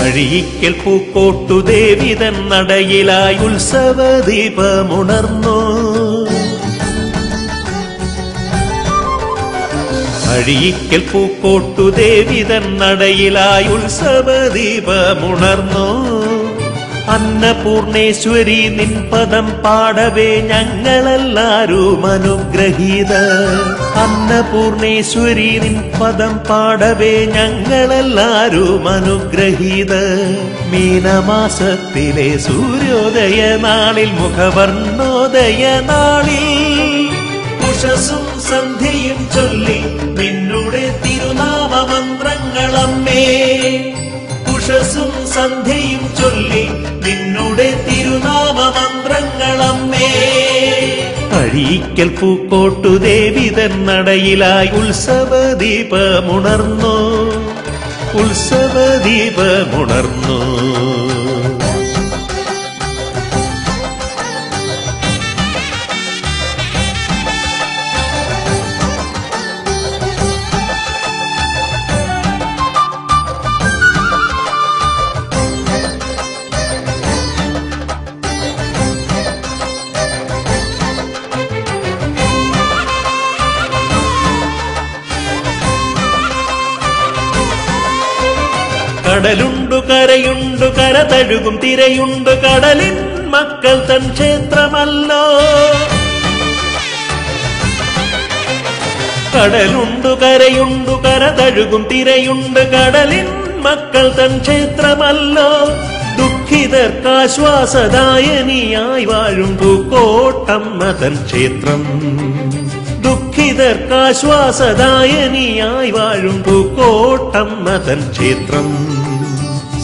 അഴീക്കൽ പൂക്കോട്ടുദേവി തൻ നടയിലായി ഉത്സവദീപമുണർന്നു. അഴീക്കൽ പൂക്കോട്ടുദേവി തൻ നടയിലായി ഉത്സവദീപമുണർന്നു. അന്നപൂർണേശ്വരി നിൻ പദം പാടവേ ഞങ്ങളെല്ലാരും അനുഗ്രഹീത. അന്നപൂർണേശ്വരി നിൻ പദം പാടവേ ഞങ്ങളെല്ലാരും അനുഗ്രഹീത. മീനമാസത്തിലെ സൂര്യോദയ നാളിൽ മുഖവർണ്ണോദയ നാളിൽ ഉഷസും സന്ധ്യയും ചൊല്ലി നിന്നുടെ തിരുനാമമന്ത്രങ്ങളമ്മേ. ഉഷസും സന്ധ്യയും ചൊല്ലി നിന്നുടെ തിരുനാമമന്ത്രങ്ങളമ്മേ. അഴീക്കൽ പൂക്കോട്ടുദേവി തൻ നടയിലായി ഉത്സവദീപമുണർന്നു. ഉത്സവദീപമുണർന്നു. കടലുണ്ടു കരയുണ്ടു കര തഴുകും തിരയുണ്ടു കടലിൻ മക്കൾ തൻ ക്ഷേത്രമല്ലോ. കടലുണ്ടു കരയുണ്ടു കര തഴുകും തിരയുണ്ട് കടലിൻ മക്കൾ തൻ ക്ഷേത്രമല്ലോ. ദുഃഖിതർക്കാശ്വാസദായനിയായി വാഴും പൂക്കോട്ടമ്മ തൻ ക്ഷേത്രം. ദുഃഖിതർക്കാശ്വാസദായനിയായി വാഴും പൂക്കോട്ടമ്മ തൻ ക്ഷേത്രം.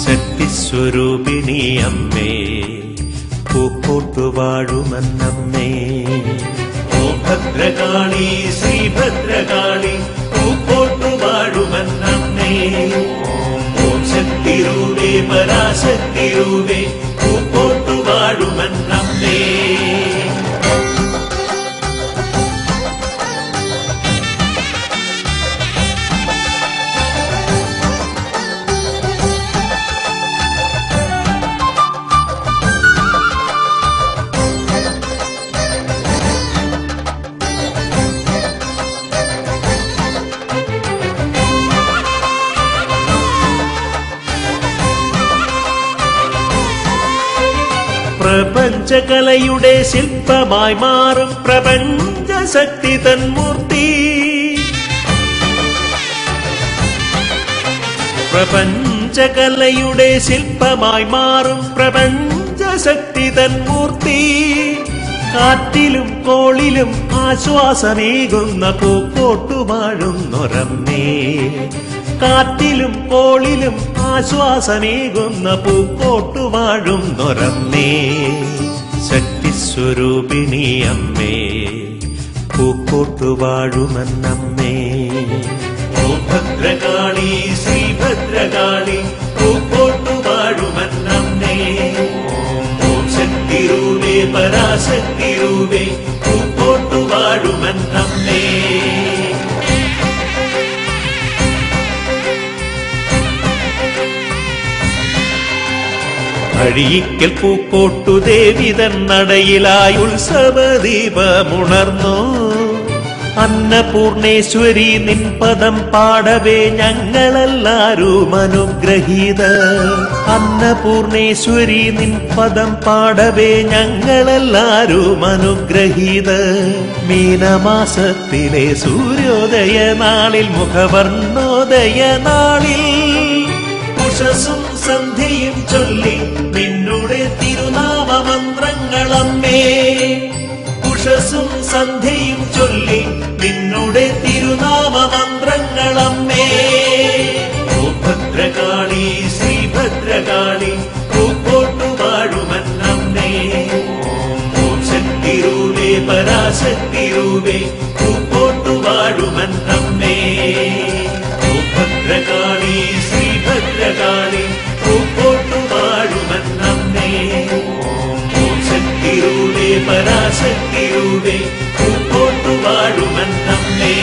ശക്തിസ്വരൂപിണി അമ്മേ പൂക്കോട്ടു വാഴുമന്നമ്മേ. ഓം ഭദ്രകാളി ശ്രീഭദ്രകാളി പൂക്കോട്ടു വാഴുമന്നമ്മേ. ഓം ശക്തിരൂപേ പരാശക്തിരൂപേ പൂക്കോട്ടു വാഴുമന്നമ്മേ. പ്രപഞ്ചകലയുടെ ശില്പമായി മാറും പ്രപഞ്ചശക്തി തന്മൂർത്തി. പ്രപഞ്ചകലയുടെ ശില്പമായി മാറും പ്രപഞ്ചശക്തി തന്മൂർത്തി. കാറ്റിലും കോളിലും ആശ്വാസമേകുന്ന പൂക്കോട്ടു വാഴുന്നൊരമ്മേ. കാറ്റിലും കോളിലും ആശ്വാസമേകുന്ന പൂക്കോട്ടു വാഴുന്നൊരമ്മേ. ശക്തിസ്വരൂപിണി അമ്മേ പൂക്കോട്ടു വാഴുമന്നമ്മേ. ഓം ഭദ്രകാളി ശ്രീഭദ്രകാളി പൂക്കോട്ടു വാഴുമന്നമ്മേ. ഓം ശക്തിരൂപേ പരാശക്തിരൂപേ പൂക്കോട്ടു വാഴുമന്നമ്മേ. അഴീക്കൽ പൂക്കോട്ടുദേവി തൻ നടയിലായി ഉത്സവദീപമുണർന്നു. അന്നപൂർണേശ്വരി നിൻ പദം പാടവേ ഞങ്ങളെല്ലാരും അനുഗ്രഹീത. അന്നപൂർണേശ്വരി നിൻ പദം പാടവേ ഞങ്ങളെല്ലാരും അനുഗ്രഹീത. മീനമാസത്തിലെ സൂര്യോദയ നാളിൽ മുഖവർണ്ണോദയ നാളിൽ ഉഷസും സന്ധ്യയും ചൊല്ലി നിന്നുടെ തിരുനാമമന്ത്രങ്ങളമ്മേ. ഉഷസും സന്ധ്യയും ചൊല്ലി നിന്നുടെ തിരുനാമമന്ത്രങ്ങളമ്മേ. ഓം ഭദ്രകാളി ശ്രീഭദ്രകാളി പൂക്കോട്ടു വാഴുമന്നമ്മേ. ഓം ശക്തിരൂപേ പരാശക്തിരൂപേ പൂക്കോട്ടു വാഴുമന്നമ്മേ. ഓം ഭദ്രകാളി ശ്രീഭദ്രകാളി പൂക്കോട്ടു വാഴുമന്നമ്മേ. ഓം ശക്തിരൂപേ പരാശക്തിരൂപേ പൂക്കോട്ടു വാഴുമന്നമ്മേ.